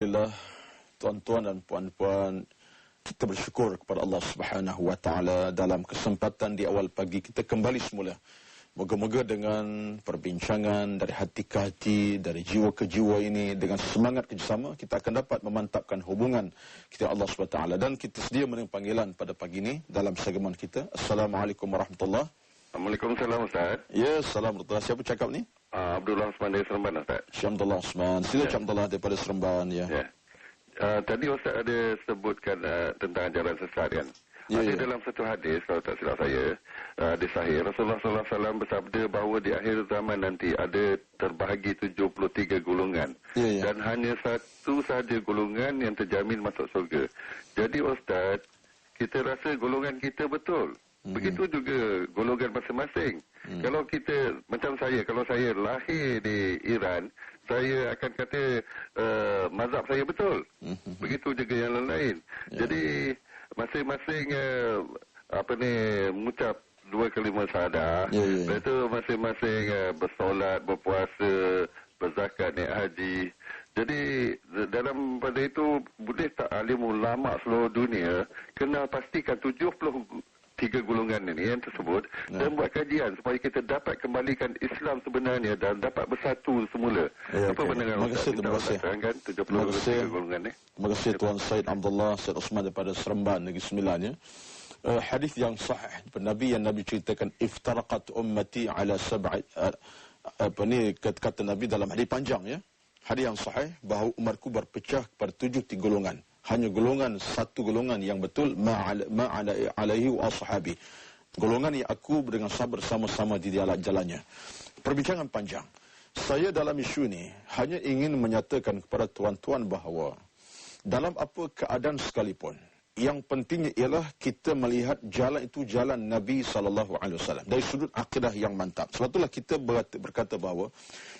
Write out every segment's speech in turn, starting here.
Alhamdulillah, tuan-tuan dan puan-puan, kita bersyukur kepada Allah Subhanahu wa taala dalam kesempatan di awal pagi kita kembali semula. Moga-moga dengan perbincangan dari hati ke hati, dari jiwa ke jiwa ini, dengan semangat kerjasama, kita akan dapat memantapkan hubungan kita Allah Subhanahu wa taala. Dan kita sedia menerima panggilan pada pagi ini dalam segmen kita. Assalamualaikum warahmatullahi. Waalaikumsalam Ustaz. Ya, assalamualaikum. Siapa cakap ni? Abdullah Osman dari Seremban Ustaz. Syekh Abdullah Osman. Sila Syekh Abdullah daripada Seremban, ya. Ya. Tadi Ustaz ada sebutkan tentang ajaran sesat kan. Ya, Ada ya. dalam satu hadis, kalau tak silap saya, di Sahih, Rasulullah SAW bersabda bahawa di akhir zaman nanti ada terbahagi 73 golongan. Ya, ya. Dan hanya satu sahaja golongan yang terjamin masuk surga. Jadi Ustaz, kita rasa golongan kita betul. Begitu juga golongan masing-masing. Kalau kita, macam saya, kalau saya lahir di Iran, saya akan kata mazhab saya betul. Begitu juga yang lain-lain. Jadi masing-masing mengucap dua kalimah syahadah. Lepas itu masing-masing bersolat, berpuasa, berzakat, naik haji. Jadi dalam pada itu boleh tak alim ulama seluruh dunia kena pastikan 73 golongan ini yang tersebut dan buat kajian supaya kita dapat kembalikan Islam sebenarnya dan dapat bersatu semula. Apa pandangan Ustaz? Terima kasih. Terima kasih. Golongan ni. Terima kasih Tuan Said Abdullah Said Osman daripada Seremban Negeri Sembilan, ya. Hadis yang sahih Nabi yang Nabi ceritakan, iftaraqat ummati ala sab'i, kata Nabi dalam hadis panjang, ya. Hadis yang sahih bahawa umatku berpecah kepada 7 golongan. Hanya satu golongan yang betul, ma'ala alaihi wa ashabi. Golongan yang aku dengan sabar sama-sama di jalannya. Perbincangan panjang. Saya dalam isu ini hanya ingin menyatakan kepada tuan-tuan bahawa dalam apa keadaan sekalipun, yang pentingnya ialah kita melihat jalan itu jalan Nabi SAW dari sudut akidah yang mantap. Sebab itulah kita berkata bahawa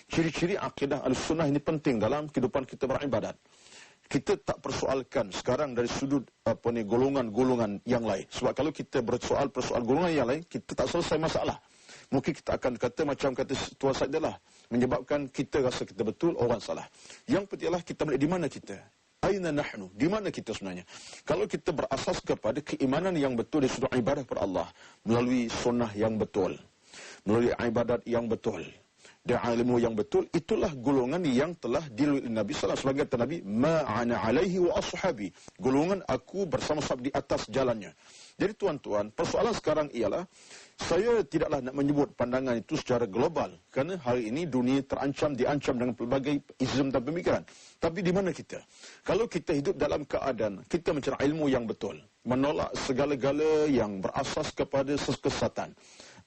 ciri-ciri akidah Ahlussunnah ini penting dalam kehidupan kita beribadat. Kita tak persoalkan sekarang dari sudut golongan-golongan yang lain. Sebab kalau kita persoal golongan yang lain, kita tak selesai masalah. Mungkin kita akan kata macam kata Tuan Said lah, menyebabkan kita rasa kita betul, orang salah. Yang pentinglah kita melihat di mana kita. Aina nahnu? Di mana kita sebenarnya? Kalau kita berasas kepada keimanan yang betul di sudut ibadah kepada Allah, melalui sunnah yang betul, melalui ibadat yang betul, dan ilmu yang betul, itulah golongan yang telah dilalui Nabi SAW sebagai kata Nabi, ma'ana alaihi wa ashabi. Golongan aku bersama-sama di atas jalannya. Jadi tuan-tuan, persoalan sekarang ialah, saya tidaklah nak menyebut pandangan itu secara global, kerana hari ini dunia diancam dengan pelbagai islam dan pemikiran. Tapi di mana kita? Kalau kita hidup dalam keadaan kita mencari ilmu yang betul, menolak segala-gala yang berasas kepada kesesatan,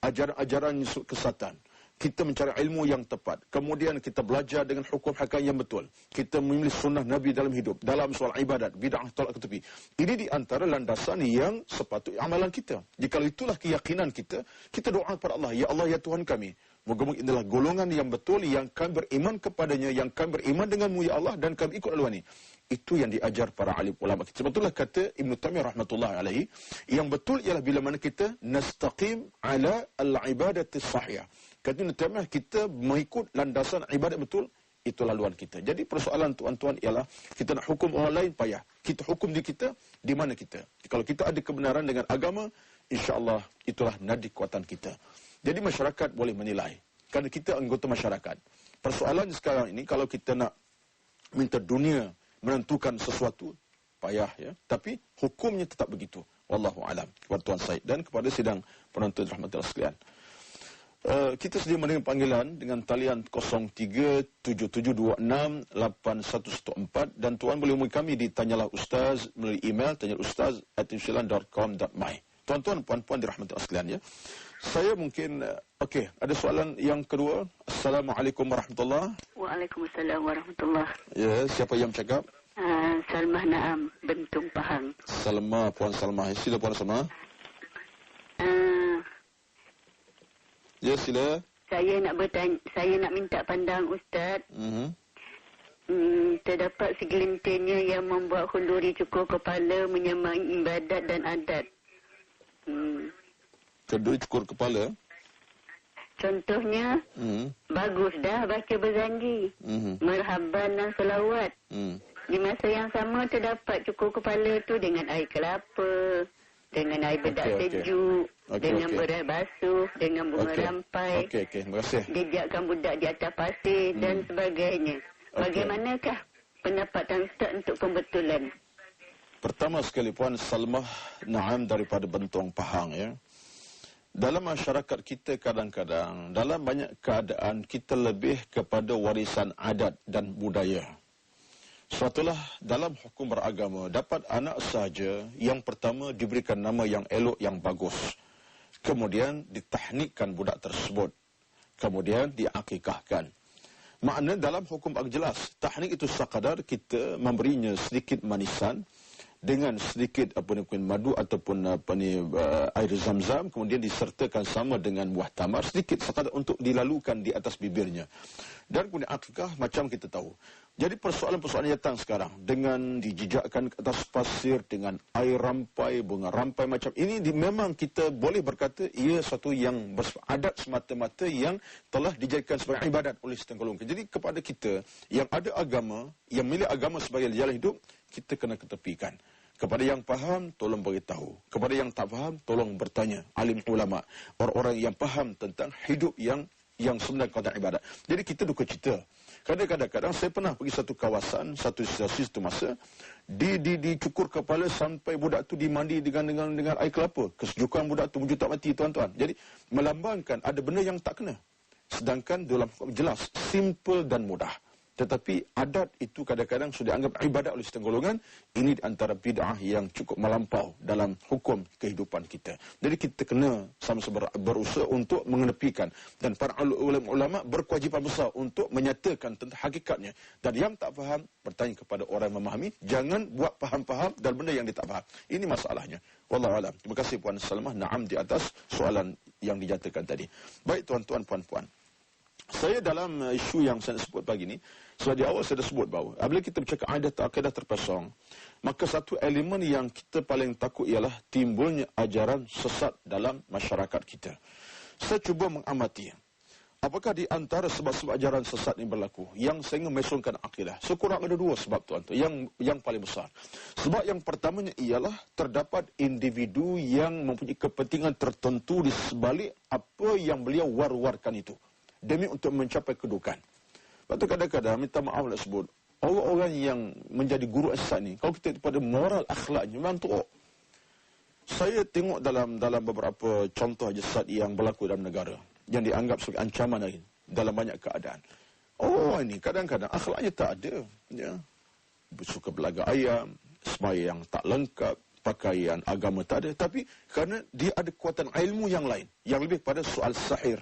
ajaran-ajaran kesesatan, kita mencari ilmu yang tepat, kemudian kita belajar dengan hukum hakam yang betul, kita memilih sunnah Nabi dalam hidup, dalam soal ibadat, bid'ah tolak ke tepi. Ini di antara landasan yang sepatutnya amalan kita. Jika itulah keyakinan kita, kita doa kepada Allah, ya Allah, ya Tuhan kami, moga-moga inilah golongan yang betul, yang kami beriman kepadanya, yang kami beriman denganmu ya Allah, dan kami ikut aluan ini. Itu yang diajar para alim ulama kita. Sebetulnya kata Ibn Taymiyah rahmatullahi alaihi, yang betul ialah bila mana kita nastaqim ala al-ibadati sahihah. Kata Ibn Taymiyah, kita mengikut landasan ibadat betul, itu laluan kita. Jadi persoalan tuan-tuan ialah, kita nak hukum orang lain payah. Kita hukum di kita, di mana kita. Kalau kita ada kebenaran dengan agama, insya-Allah itulah nadi kekuatan kita. Jadi masyarakat boleh menilai, kerana kita anggota masyarakat. Persoalan sekarang ini, kalau kita nak minta dunia menentukan sesuatu, payah, ya. Tapi hukumnya tetap begitu. Wallahu alam. Kepada Tuan Said dan kepada sidang penonton rahmatullah sekalian. Kita sedia menerima panggilan dengan talian 0377268114 dan tuan boleh hubungi kami di Tanyalah Ustaz melalui email tanyaustaz@insyaallah.com.my. Tuan-tuan, puan-puan dirahmati sekalian, ya. Saya mungkin okey, ada soalan yang kedua. Assalamualaikum warahmatullahi. Waalaikumsalam warahmatullahi. Ya, siapa yang cakap? Salmah Naam, Bentung Pahang. Salma, Puan Salma. Sila Puan Salma. Ya, sila. Saya nak minta pandang Ustaz. Terdapat segelintirnya yang membuat huluri cukur kepala menyamai ibadat dan adat. Kedua cukur kepala. Contohnya, bagus dah baca berzanji, marhaban dan selawat. Di masa yang sama terdapat cukur kepala tu dengan air kelapa, dengan air bedak sejuk, dengan beras basuh, dengan bunga rampai. Terima kasih. Jejakkan budak di atas pasir dan sebagainya. Bagaimanakah pendapat Tan Ustaz untuk pembetulan? Pertama sekali Puan Salmah, na'am daripada Bentong Pahang ya. Dalam masyarakat kita kadang-kadang, dalam banyak keadaan kita lebih kepada warisan adat dan budaya. Suatulah dalam hukum beragama, dapat anak sahaja yang pertama diberikan nama yang elok, yang bagus. Kemudian ditahnikkan budak tersebut. Kemudian diakikahkan. Makna dalam hukum agak jelas, tahnik itu sekadar kita memberinya sedikit manisan, dengan sedikit madu ataupun air zam-zam, kemudian disertakan sama dengan buah tamar sedikit sekadar untuk dilalukan di atas bibirnya. Dan kemudian akikah macam kita tahu. Jadi persoalan-persoalan datang sekarang dengan dijejakkan ke atas pasir dengan air rampai, bunga rampai macam ini memang kita boleh berkata ia satu yang beradat semata-mata yang telah dijadikan sebagai ibadat oleh setengah golongan. Jadi kepada kita yang ada agama, yang milik agama sebagai jalan hidup, kita kena ketepikan. Kepada yang faham, tolong beritahu. Kepada yang tak faham, tolong bertanya. Alim ulama, orang-orang yang faham tentang hidup yang sebenarnya kata ibadat. Jadi kita duka cita. Kadang-kadang saya pernah pergi satu kawasan, satu masa, dicukur kepala sampai budak tu dimandi dengan air kelapa. Kesejukan budak tu wujud tak mati, tuan-tuan. Jadi melambangkan ada benda yang tak kena. Sedangkan dalam hukum jelas, simple dan mudah. Tetapi adat itu kadang-kadang sudah dianggap ibadat oleh setengah golongan. Ini di antara bid'ah yang cukup melampau dalam hukum kehidupan kita. Jadi kita kena sama-sama berusaha untuk mengenepikan. Dan para ulama berkewajipan besar untuk menyatakan tentang hakikatnya. Dan yang tak faham, bertanya kepada orang yang memahami. Jangan buat faham-faham dan benda yang dia tak faham. Ini masalahnya. Wallahualam. Terima kasih Puan Salmah. Na'am di atas soalan yang dijatuhkan tadi. Baik tuan-tuan, puan-puan. Saya dalam isu yang saya sebut pagi ni, sebab di awal saya dah sebut bahawa apabila kita bercakap akidah terpasang, maka satu elemen yang kita paling takut ialah timbulnya ajaran sesat dalam masyarakat kita. Saya cuba mengamati apakah di antara sebab-sebab ajaran sesat ini berlaku yang sehingga mesongkan akidah. Sekurang ada dua sebab tuan-tuan yang paling besar. Sebab yang pertamanya ialah terdapat individu yang mempunyai kepentingan tertentu di sebalik apa yang beliau war-warkan itu, demi untuk mencapai kedudukan. Lepas tu kadang-kadang, minta maaf nak sebut, orang-orang yang menjadi guru asal ni, kalau kita pada moral akhlaknya, memang teruk. Saya tengok dalam beberapa contoh jasad yang berlaku dalam negara, yang dianggap sebagai ancaman lagi, dalam banyak keadaan. Orang ini kadang-kadang akhlaknya tak ada. Ya. Suka belaga ayam, sembahyang tak lengkap, pakaian agama tak ada. Tapi kerana dia ada kekuatan ilmu yang lain, yang lebih pada soal sahir,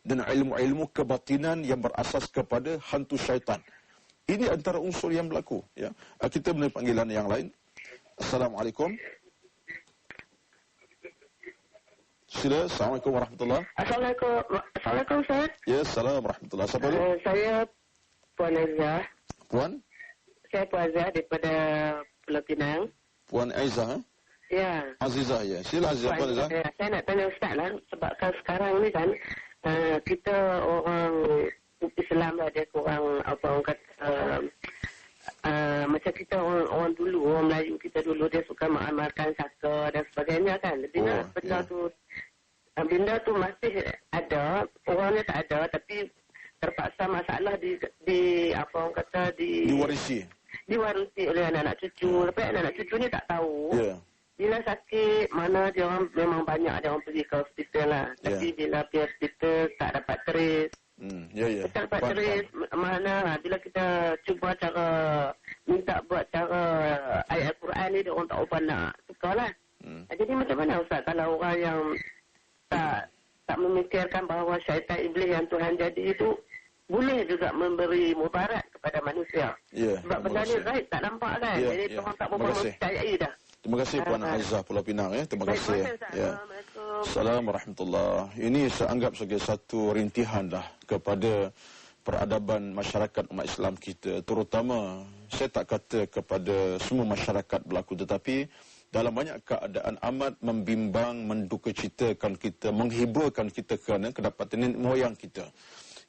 dan ilmu-ilmu kebatinan yang berasas kepada hantu syaitan. Ini antara unsur yang berlaku. Ya. Kita menerima panggilan yang lain. Assalamualaikum. Sila, Assalamualaikum warahmatullahi. Assalamualaikum Ustaz. Ya, Assalamualaikum warahmatullahi. Siapa tu? Saya Puan Aizah. Puan? Saya Puan Aizah daripada Pulau Pinang. Puan Aizah, Ya. Azizah, ya. Sila Azizah, Puan Aizah. Saya nak tanya Ustaz lah, sebabkan sekarang ni kan, kita orang Islam lah, dia kurang apa orang kata, macam kita orang dulu, orang Melayu kita dulu, dia suka mengamalkan saka dan sebagainya kan. Benda tu masih ada, orangnya tak ada, tapi terpaksa masalah di apa orang kata diwarisi oleh anak-anak cucu. Tapi anak-anak cucu ni tak tahu. Bila sakit, mana dia orang memang banyak dia orang pergi ke hospital lah. Tapi bila pergi hospital tak dapat teris. Tak dapat teris, mana bila kita cuba cara minta buat cara ayat Al-Quran ni, dia orang tak apa nak tukar lah. Jadi macam mana Ustaz kalau orang yang tak memikirkan bahawa syaitan iblis yang Tuhan jadi itu boleh juga memberi mudarat kepada manusia. Sebab benda ni Zahid tak nampak kan. Jadi orang tak berapa mempercayai dah. Terima kasih Puan Aizah Pulau Pinang ya. Terima kasih. Ya. Assalamualaikum warahmatullahi. Ini saya anggap sebagai satu rintihan dah kepada peradaban masyarakat umat Islam kita. Terutama saya tak kata kepada semua masyarakat berlaku, tetapi dalam banyak keadaan amat membimbang, mendukacitakan kita, menghiburkan kita kerana kedapatan nenek moyang kita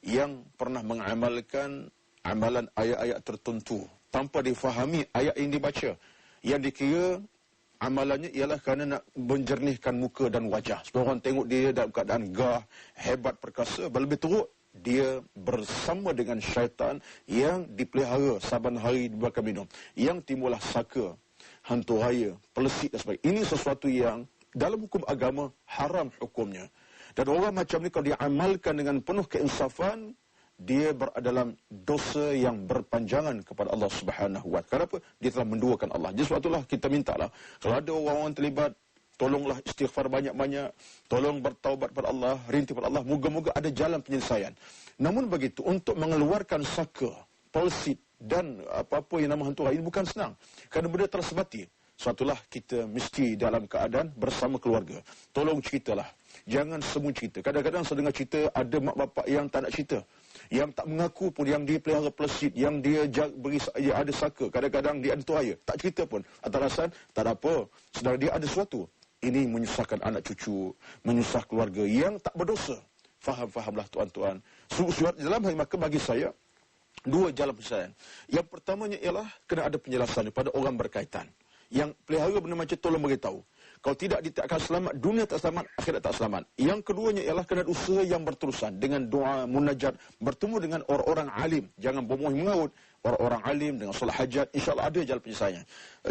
yang pernah mengamalkan amalan ayat-ayat tertentu tanpa difahami ayat yang dibaca. Yang dikira amalannya ialah kerana nak menjernihkan muka dan wajah. Supaya orang tengok dia dalam keadaan gah, hebat, perkasa. Lebih teruk, dia bersama dengan syaitan yang dipelihara saban hari dibakar minum. Yang timbullah saka, hantu raya, pelesit dan sebagainya. Ini sesuatu yang dalam hukum agama haram hukumnya. Dan orang macam ni kalau dia amalkan dengan penuh keinsafan, dia berada dalam dosa yang berpanjangan kepada Allah Subhanahu wa Ta'ala. Kenapa? Dia telah menduakan Allah. Jadi sebab itulah kita mintalah, kalau ada orang-orang terlibat, tolonglah istighfar banyak-banyak, tolong bertaubat kepada Allah, rintih kepada Allah, moga-moga ada jalan penyelesaian. Namun begitu, untuk mengeluarkan saka, pelesit dan apa-apa yang nama hantu raya ini bukan senang. Kerana benda telah sebati. Suatulah kita mesti dalam keadaan bersama keluarga. Tolong ceritalah. Jangan semua cerita. Kadang-kadang saya dengar cerita ada mak bapak yang tak nak cerita. Yang tak mengaku pun, yang dia pelihara pelesit, yang dia beri ada saka. Kadang-kadang dia ada tuhaya. Tak cerita pun. Atas alasan, tak ada apa. Sedang dia ada sesuatu. Ini menyusahkan anak cucu, menyusah keluarga yang tak berdosa. Faham-fahamlah tuan-tuan. Dalam hal maka bagi saya, dua jalan penyelesaian. Yang pertamanya ialah kena ada penjelasan pada orang berkaitan. Yang pelihara benda macam tolong beritahu. Kalau tidak, dia tak akan selamat. Dunia tak selamat, akhirat tak selamat. Yang keduanya ialah kena ada usaha yang berterusan. Dengan doa, munajat, bertemu dengan orang-orang alim. Jangan bomoh mengaut. Orang-orang alim dengan solat hajat. InsyaAllah ada jalan penyelesaiannya.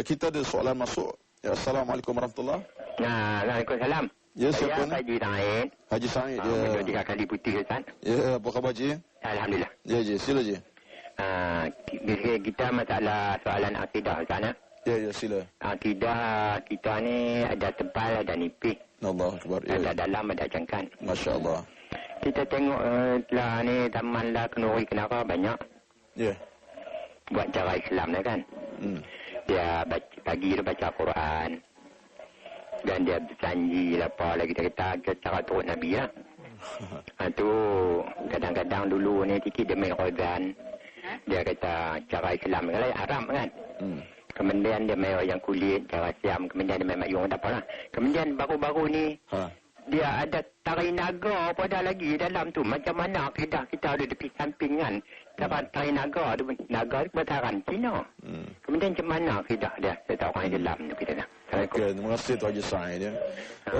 Kita ada soalan masuk. Ya, Assalamualaikum warahmatullahi wabarakatuh. Waalaikumsalam. Ya, siapa saya Haji Said. Haji Said. Ya. Menjadi 3 kali putih, Ustaz. Ya, apa khabar Haji? Alhamdulillah. Ya, Haji. Sila Haji. Kita masalah soalan akidah, Ustaz. Ya, sila. Akidah kita ni ada tebal, ada nipis. Allah Akbar. Ya. Ada dalam, ada jangkan. Masya Allah. Kita tengok telah ni taman lah kenuri kenapa banyak. Ya. Buat cara Islam ni kan. Dia pagi dia baca Quran. Dan dia berjanji lah apa lagi kita kata cara turut Nabi lah. Itu kadang-kadang dulu ni sikit dia main Qadhan. Dia kata cara Islam ni haram kan. Kemudian dia main wayang kulit, cara siam. Kemudian dia main mayung, tak apalah. Kemudian baru-baru ni, dia ada tari naga pada lagi dalam tu. Macam mana akidah kita ada di samping kan. Tari naga, naga itu bataran Cina. Kemudian macam mana akidah dia? Saya tahu orang dalam tu kita dah. Okay, terima kasih Tuan Haji Said. Ya.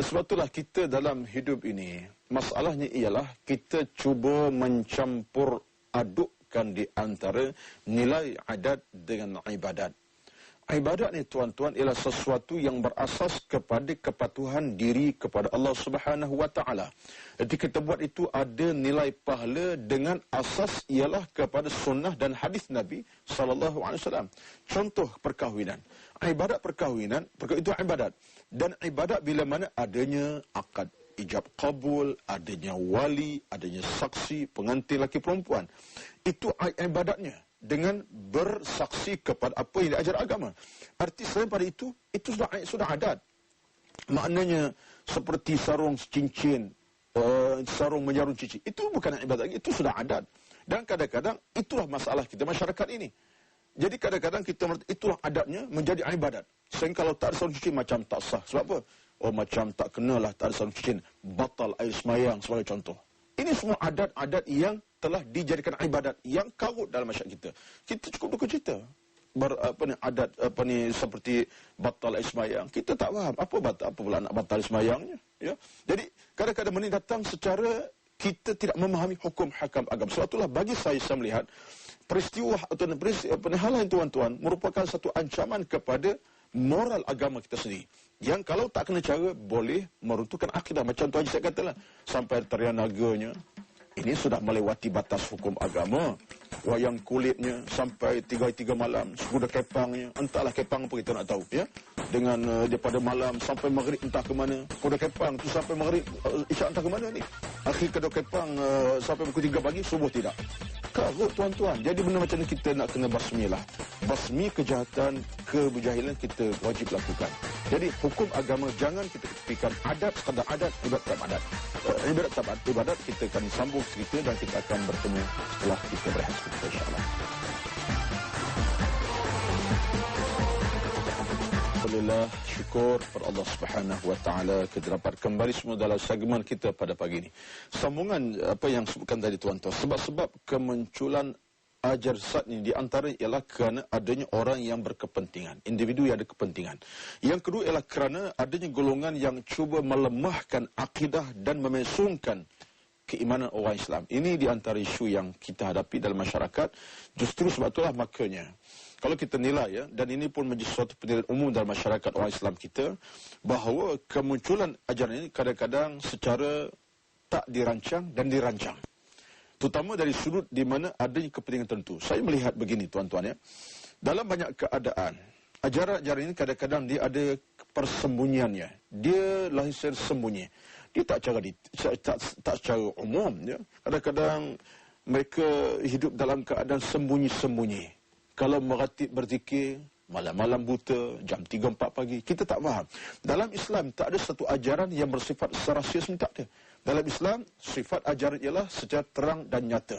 Sebab itulah kita dalam hidup ini, masalahnya ialah kita cuba mencampur adukkan di antara nilai adat dengan ibadat. Ibadat ni tuan-tuan ialah sesuatu yang berasas kepada kepatuhan diri kepada Allah Subhanahu wa Ta'ala. Jadi kita buat itu ada nilai pahala dengan asas ialah kepada sunnah dan hadis Nabi sallallahu alaihi wasallam. Contoh perkahwinan. Ibadat perkahwinan, itu ibadat. Dan ibadat bila mana adanya akad ijab kabul, adanya wali, adanya saksi, pengantin laki perempuan. Itu ibadatnya. Dengan bersaksi kepada apa yang diajar agama. Arti selain pada itu sudah adat. Maknanya seperti sarung cincin, sarung menjarum cincin. Itu bukan ibadat lagi, itu sudah adat. Dan kadang-kadang itulah masalah kita masyarakat ini. Jadi kadang-kadang kita itulah adatnya menjadi ibadat. Sehingga kalau tak ada sarung cincin macam tak sah. Sebab apa? Oh macam tak kenalah tak ada sarung cincin. Batal air semayang sebagai contoh. Ini semua adat-adat yang telah dijadikan ibadat yang karut dalam masyarakat kita. Kita cukup duka cita. Adat seperti batal ismayang. Kita tak faham apa pula nak batal ismayangnya. Ya. Jadi kadang-kadang ini datang secara kita tidak memahami hukum hakam agama. Sebab itulah bagi saya melihat peristiwa atau hal yang tuan-tuan merupakan satu ancaman kepada moral agama kita sendiri. Yang kalau tak kena cara boleh meruntuhkan akidah. Macam Tuan Haji saya katalah. Sampai tarian naganya. Ini sudah melewati batas hukum agama. Wayang kulitnya sampai 3 malam. Kuda kepangnya. Entahlah kepang apa kita nak tahu. Ya? Dengan daripada malam sampai maghrib entah ke mana. Kuda kepang tu sampai maghrib. Isyak entah ke mana ni. Akhir kuda kepang sampai pukul 3 pagi. Subuh tidak. Karut tuan-tuan. Jadi benda macam ni kita nak kena basmi lah. Basmi kejahatan, kebujahilan kita wajib lakukan. Jadi hukum agama jangan kita fikirkan adat sekadar adat, ibadat tak adat. Ibadat tak ibadat kita akan sambung cerita dan kita akan bertemu setelah kita berehat kita insya-Allah. Alhamdulillah, syukur kepada Allah Subhanahu wa Ta'ala kita dapat kembali semua dalam segmen kita pada pagi ini. Sambungan apa yang sebutkan tadi tuan-tuan, sebab-sebab kemunculan ajar sesat ini di antara ialah kerana adanya orang yang berkepentingan, individu yang ada kepentingan. Yang kedua ialah kerana adanya golongan yang cuba melemahkan akidah dan memesongkan keimanan orang Islam. Ini di antara isu yang kita hadapi dalam masyarakat. Justru sebab itulah makanya kalau kita nilai ya, dan ini pun menjadi suatu penilaian umum dalam masyarakat orang Islam kita, bahawa kemunculan ajaran ini kadang-kadang secara tak dirancang dan dirancang. Terutama dari sudut di mana adanya kepentingan tertentu. Saya melihat begini tuan-tuan ya. Dalam banyak keadaan, ajaran-ajaran ini kadang-kadang dia ada persembunyiannya. Dia lahir secara sembunyi. Dia tak secara umum ya. Kadang-kadang mereka hidup dalam keadaan sembunyi-sembunyi. Kalau meratib berzikir malam-malam buta, jam 3-4 pagi, kita tak faham. Dalam Islam tak ada satu ajaran yang bersifat rahsia, tak ada. Dalam Islam, sifat ajaran ialah secara terang dan nyata.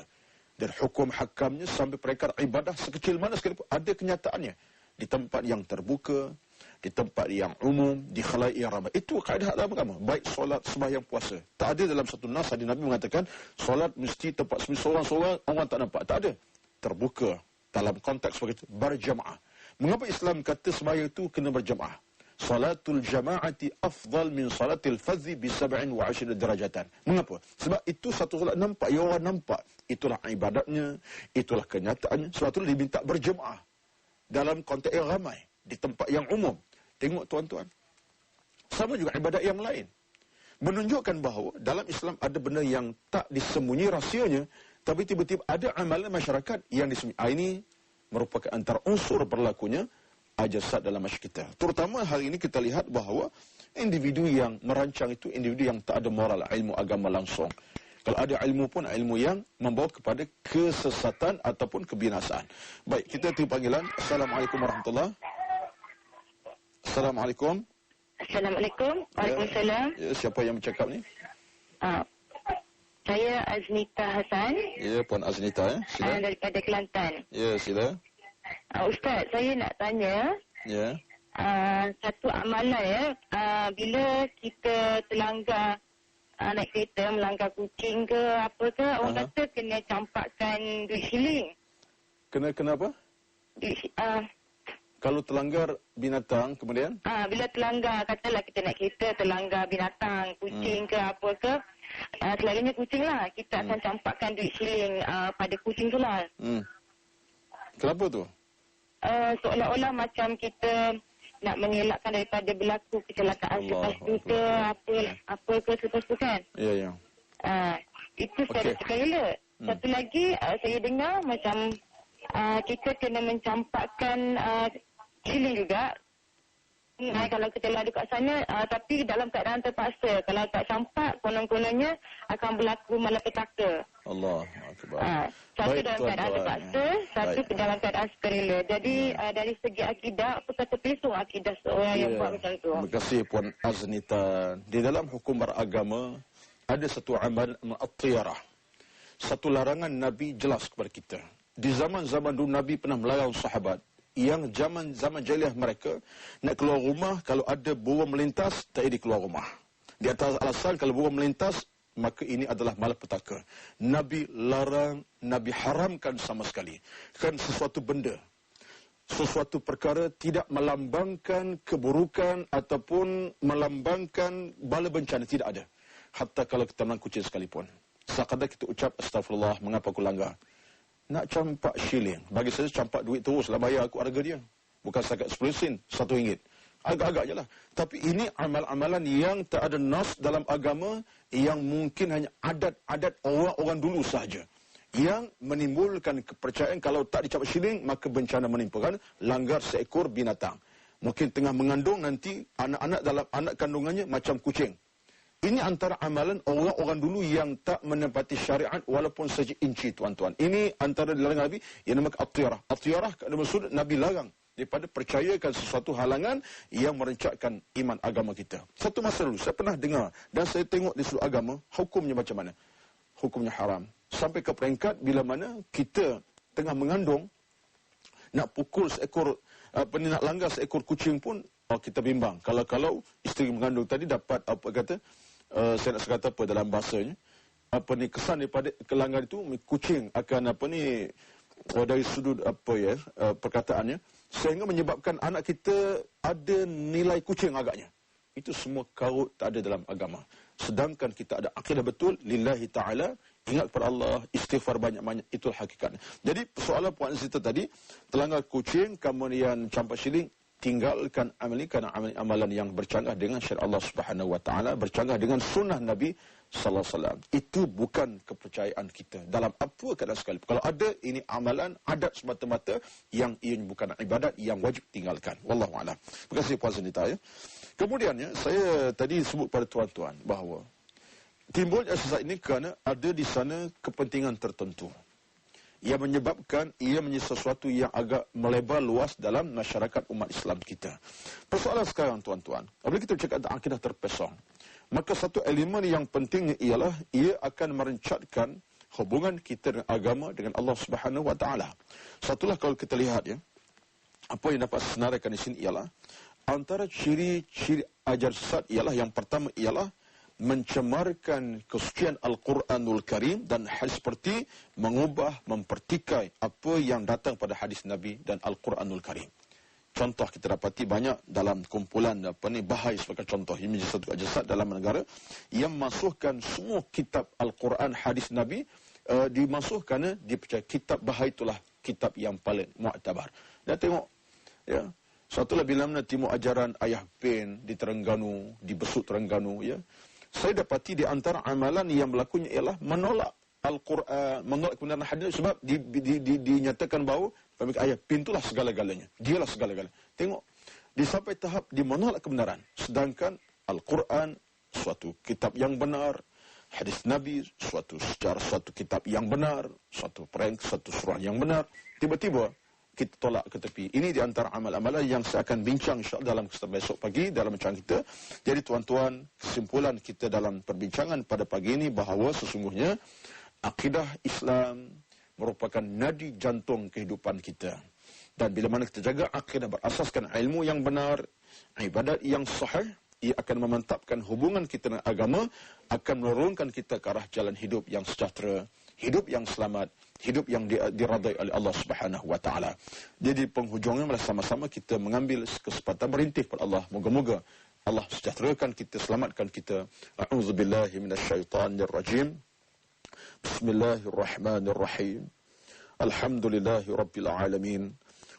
Dan hukum hakamnya sampai peringkat ibadah sekecil mana sekalipun ada kenyataannya. Di tempat yang terbuka, di tempat yang umum, di khalaik yang ramai. Itu kaedah dalam agama. Baik solat, sembahyang, puasa. Tak ada dalam satu nas hadis Nabi mengatakan solat mesti tempat seorang-seorang orang tak nampak. Tak ada. Terbuka dalam konteks seperti itu, berjamaah. Mengapa Islam kata sembahyang itu kena berjamaah? Salatul jama'ati afdal min salatil fadhi bi 27 darajatan. Mengapa? Sebab itu satu solat nampak, ya orang nampak. Itulah ibadatnya, itulah kenyataannya. Sebab itu diminta berjemaah dalam konteks yang ramai, di tempat yang umum. Tengok tuan-tuan. Sama juga ibadat yang lain. Menunjukkan bahawa dalam Islam ada benda yang tak disembunyi rahsianya, tapi tiba-tiba ada amalan masyarakat yang disembunyi. Ini merupakan antara unsur berlakunya ajar sesat dalam masyarakat kita. Terutama hari ini kita lihat bahawa individu yang merancang itu individu yang tak ada moral, ilmu agama langsung. Kalau ada ilmu pun ilmu yang membawa kepada kesesatan ataupun kebinasaan. Baik, kita terima panggilan. Assalamualaikum warahmatullahi. Assalamualaikum. Assalamualaikum. Waalaikumsalam. Ya, siapa yang bercakap ni? Saya Aznita Hasan. Ya, Puan Aznita ya. Sila. Daripada Kelantan. Ya, sila. Ustaz, saya nak tanya. Ya. Satu amalan ya, bila kita terlanggar naik kereta, melanggar kucing ke apa ke, orang kata kena campakkan duit shilling. Kena apa? Kalau terlanggar binatang kemudian? Bila terlanggar, katalah kita naik kereta terlanggar binatang, kucing ke apa ke, selalunya kucing lah, kita akan campakkan duit shilling pada kucing tu lah. Kenapa tu? Seolah-olah macam kita nak mengelakkan daripada berlaku kecelakaan selepas tu ke apa ke selepas tu kan. Ya. Itu secara sukarela. Satu lagi saya dengar macam kita kena mencampakkan shilling juga. Kalau kita lari kat sana, tapi dalam keadaan terpaksa. Kalau tak campak, konon-kononnya akan berlaku malapetaka. Allah Akbar. Satu dalam keadaan terpaksa, satu dalam keadaan sukarela. Jadi dari segi akidah, apa kata pesong akidah seorang yang buat macam tu. Terima kasih Puan Aznita. Di dalam hukum beragama, ada satu amalan at-tiyarah. Satu larangan Nabi jelas kepada kita. Di zaman-zaman dulu Nabi pernah melarang sahabat yang zaman jahiliah mereka nak keluar rumah, kalau ada burung melintas tak boleh keluar rumah. Di atas alasan kalau burung melintas maka ini adalah malapetaka. Nabi larang, Nabi haramkan sama sekali. Kan sesuatu benda, sesuatu perkara tidak melambangkan keburukan ataupun melambangkan bala bencana, tidak ada. Hatta kalau kita menang kucing sekalipun. Sekadar kita ucap astagfirullah, mengapa aku langgar. Nak campak shilling, bagi saya campak duit terus lah, bayar aku harga dia. Bukan setakat 10 sen, RM1. Agak-agak je lah. Tapi ini amal-amalan yang tak ada nas dalam agama, yang mungkin hanya adat-adat orang-orang dulu sahaja, yang menimbulkan kepercayaan kalau tak dicampak shilling, maka bencana menimpakan. Langgar seekor binatang. Mungkin tengah mengandung, nanti anak-anak dalam anak kandungannya macam kucing. Ini antara amalan orang-orang dulu yang tak menepati syariat walaupun saja inci, tuan-tuan. Ini antara larangan Nabi yang namakan at-tiyarah. At-tiyarah dalam maksud Nabi larang daripada percayakan sesuatu halangan yang merencatkan iman agama kita. Satu masa dulu saya pernah dengar dan saya tengok di seluruh agama, hukumnya macam mana? Hukumnya haram. Sampai ke peringkat bila mana kita tengah mengandung, nak pukul seekor, nak langgar seekor kucing pun, kita bimbang. Kalau isteri mengandung tadi dapat saya nak kata apa dalam bahasanya, kesan daripada kelanggar itu, kucing akan dari sudut perkataannya, sehingga menyebabkan anak kita ada nilai kucing agaknya. Itu semua karut tak ada dalam agama. Sedangkan kita ada akidah betul, lillahi ta'ala, ingat kepada Allah, istighfar banyak-banyak, itulah hakikatnya. Jadi persoalan puan Zita tadi, telanggar kucing, kemudian campak siling, tinggalkan amal ini kerana amalan yang bercanggah dengan syariat Allah Subhanahu wa taala, bercanggah dengan sunnah Nabi sallallahu alaihi wasallam. Itu bukan kepercayaan kita dalam apa keadaan sekali. Kalau ada, ini amalan adat semata-mata yang ia bukan ibadat yang wajib tinggalkan. Wallahu a'lam. Terima kasih Puan Zanita ya. Kemudiannya saya tadi sebut pada tuan-tuan bahawa timbulnya sesaat ini kerana ada di sana kepentingan tertentu. Ia menyebabkan ia menjadi sesuatu yang agak melebar luas dalam masyarakat umat Islam kita. Persoalan sekarang tuan-tuan, apabila kita bercakap tentang akidah terpesong, maka satu elemen yang penting ialah ia akan merencatkan hubungan kita dengan agama dengan Allah Subhanahu wa taala. Satulah kalau kita lihat ya, apa yang dapat senaraikan di sini ialah antara ciri-ciri ajar sesat ialah yang pertama ialah mencemarkan kesucian Al-Quranul Karim dan hal seperti mengubah, mempertikai apa yang datang pada hadis Nabi dan Al-Quranul Karim. Contoh kita dapati banyak dalam kumpulan Bahai sebagai contoh. Ini menjadi satu jasad dalam negara yang masukkan semua kitab Al-Quran, hadis Nabi dimasukkan kerana dipercaya kitab Bahai itulah kitab yang paling mu'tabar. Dan tengok, ya, satulah bila mana timur ajaran Ayah Ben di Terengganu, di Besut Terengganu, ya. Saya dapati di antara amalan yang berlakunya ialah menolak Al-Quran, menolak kebenaran hadis sebab dinyatakan bahawa Ayah Ben itulah segala-galanya. Dialah segala-galanya. Tengok, sampai tahap dia menolak kebenaran. Sedangkan Al-Quran suatu kitab yang benar, hadis Nabi suatu kitab yang benar, suatu surah yang benar. Tiba-tiba kita tolak ke tepi. Ini di antara amal-amalan yang saya akan bincang insya-Allah dalam kesempatan besok pagi dalam rancangan kita. Jadi tuan-tuan, kesimpulan kita dalam perbincangan pada pagi ini bahawa sesungguhnya akidah Islam merupakan nadi jantung kehidupan kita. Dan bila mana kita jaga akidah berasaskan ilmu yang benar, ibadat yang sahih, ia akan memantapkan hubungan kita dengan agama, akan menurunkan kita ke arah jalan hidup yang sejahtera, hidup yang selamat, hidup yang diradai oleh Allah Subhanahu wa taala. Jadi penghujungnya adalah sama-sama kita mengambil kesempatan berintih kepada Allah. Moga-moga Allah sejahterakan kita, selamatkan kita. A'udzubillahi minasyaitonirrajim. Bismillahirrahmanirrahim. Alhamdulillahi rabbil alamin.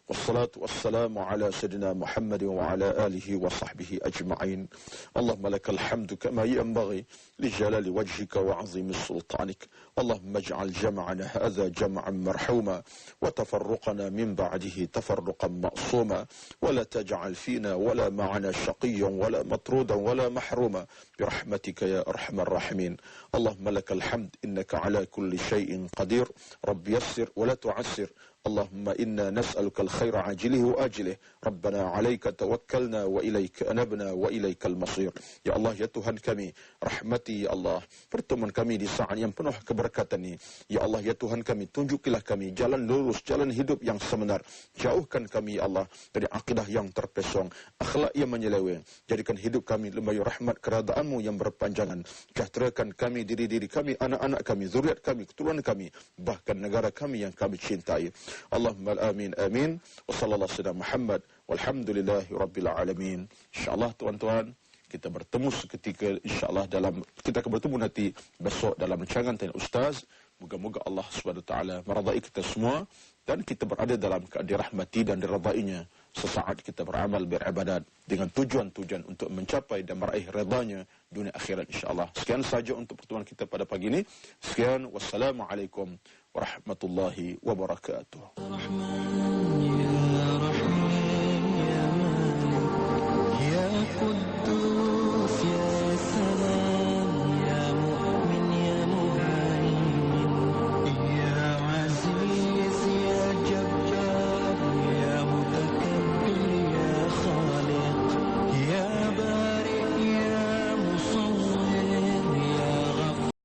Wassalatu wassalamu ala sayyidina Muhammadin wa ala alihi wa sahbihi ajma'in. Allahumma lakal hamdu kama yanbaghi li jalali wajhika wa 'azimi sultanik. Allahumma ij'al jam'ana hadha jam'an marhuma wa tafarruqana min ba'dihi tafarruqan ma'suma wa la taj'al fina wa la ma'ana shaqiyyan wa la matrudan wa la mahruma bi rahmatika ya arhamar rahimin. Allahumma lakal hamd innaka ala kulli shay'in qadir. Rabbi yassir wa la tu'assir. اللهم إنا نسألك الخير عاجله وآجله ربنا عليك توكلنا وإليك أنبنا وإليك المصير. Ya Allah, ya Tuhan kami, rahmati ya Allah pertemuan kami di saat yang penuh keberkatan ini. Ya Allah, ya Tuhan kami, tunjukilah kami jalan lurus, jalan hidup yang sebenar. Jauhkan kami ya Allah dari akidah yang terpesong, akhlak yang menyeleweng. Jadikan hidup kami lembayu rahmat keradaanmu yang berpanjangan. Sejahterakan kami, diri-diri kami, anak-anak kami, zuriat kami, keturunan kami, bahkan negara kami yang kami cintai. Allahumma amin amin. Wa sallallahu alaihi Muhammad walhamdulillahi rabbil alamin. Insyaallah tuan-tuan, kita bertemu seketika insyaallah kita akan bertemu nanti besok dalam rancangan Tanya Ustaz. Moga-moga Allah Subhanahu wa taala meridai kita semua dan kita berada dalam keadaan dirahmati dan diridainya sesaat kita beramal beribadat dengan tujuan-tujuan untuk mencapai dan meraih redanya dunia akhirat insyaallah. Sekian saja untuk pertemuan kita pada pagi ini. Sekian, wassalamualaikum warahmatullahi wabarakatuh.